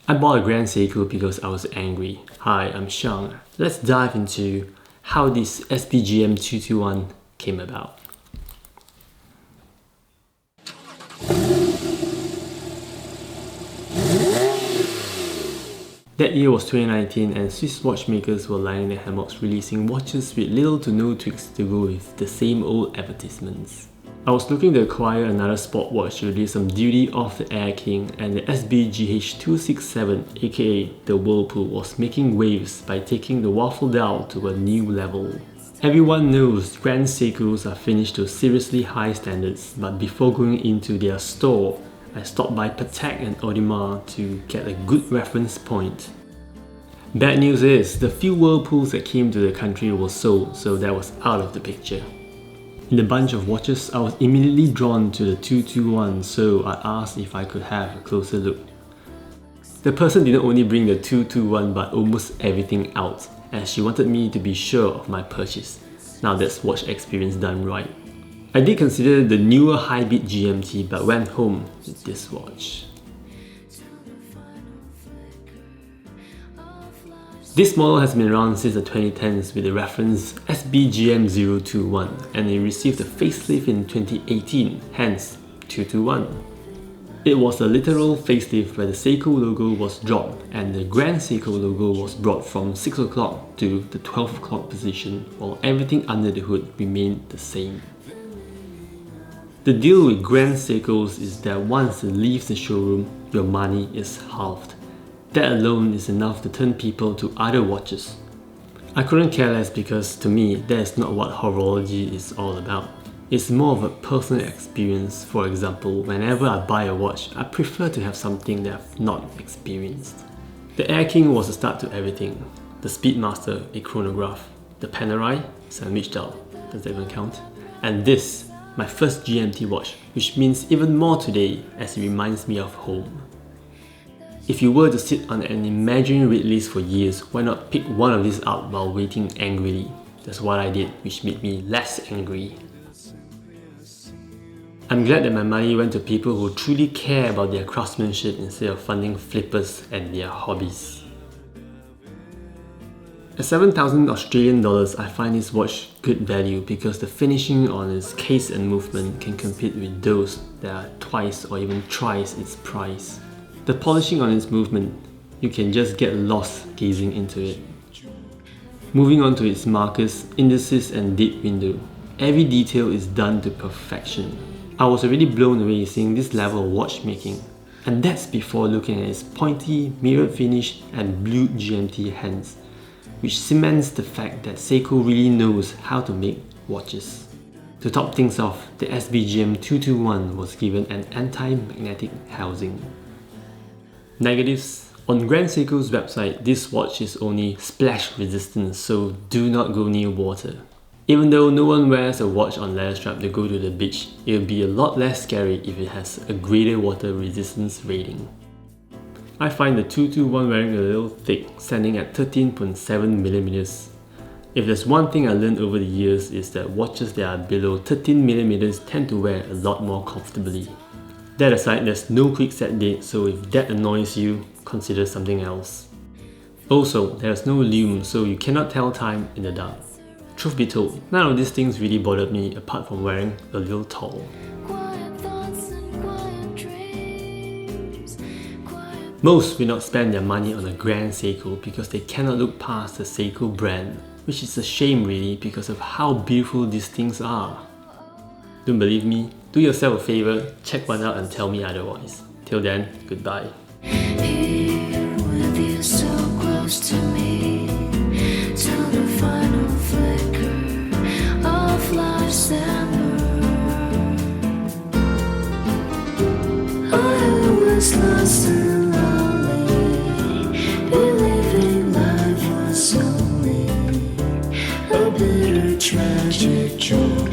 I bought a Grand Seiko because I was angry. Hi, I'm Shang. Let's dive into how this SBGM221 came about. That year was 2019 and Swiss watchmakers were lining their hammocks releasing watches with little to no tweaks to go with the same old advertisements. I was looking to acquire another sport watch to release some duty off the Air King, and the SBGH267 aka the Whirlpool was making waves by taking the waffle dial to a new level. Everyone knows Grand Seikos are finished to seriously high standards, but before going into their store, I stopped by Patek and Audemars to get a good reference point. Bad news is, the few Whirlpools that came to the country were sold, so that was out of the picture. In the bunch of watches, I was immediately drawn to the 221, so I asked if I could have a closer look. The person didn't only bring the 221 but almost everything out, as she wanted me to be sure of my purchase. Now that's watch experience done right. I did consider the newer high-beat GMT but went home with this watch. This model has been around since the 2010s with the reference SBGM221 and it received a facelift in 2018, hence 221. It was a literal facelift where the Seiko logo was dropped and the Grand Seiko logo was brought from 6 o'clock to the 12 o'clock position while everything under the hood remained the same. The deal with Grand Seikos is that once it leaves the showroom, your money is halved. That alone is enough to turn people to other watches. I couldn't care less because to me, that is not what horology is all about. It's more of a personal experience. For example, whenever I buy a watch, I prefer to have something that I've not experienced. The Air King was the start to everything. The Speedmaster, a chronograph. The Panerai, sandwich dial, does that even count? And this, my first GMT watch, which means even more today as it reminds me of home. If you were to sit on an imaginary read list for years, why not pick one of these up while waiting angrily? That's what I did, which made me less angry. I'm glad that my money went to people who truly care about their craftsmanship instead of funding flippers and their hobbies. At 7,000 Australian dollars, I find this watch good value because the finishing on its case and movement can compete with those that are twice or even thrice its price. The polishing on its movement, you can just get lost gazing into it. Moving on to its markers, indices and date window. Every detail is done to perfection. I was already blown away seeing this level of watchmaking, and that's before looking at its pointy, mirrored finish and blue GMT hands, which cements the fact that Seiko really knows how to make watches. To top things off, the SBGM221 was given an anti-magnetic housing. Negatives. On Grand Seiko's website, this watch is only splash resistant, so do not go near water. Even though no one wears a watch on leather strap to go to the beach, it will be a lot less scary if it has a greater water resistance rating. I find the 221 wearing a little thick, standing at 13.7mm. If there's one thing I learned over the years is that watches that are below 13mm tend to wear a lot more comfortably. That aside, there's no quick set date, so if that annoys you, consider something else. Also, there's no lume, so you cannot tell time in the dark. Truth be told, none of these things really bothered me apart from wearing a little tall. Most will not spend their money on a Grand Seiko because they cannot look past the Seiko brand, which is a shame really because of how beautiful these things are. Don't believe me? Do yourself a favor, check one out and tell me otherwise. Till then, goodbye. Here with you so close to me, till the final flicker of life's ember. I was lost and lonely, believing life was only a bitter tragic joke.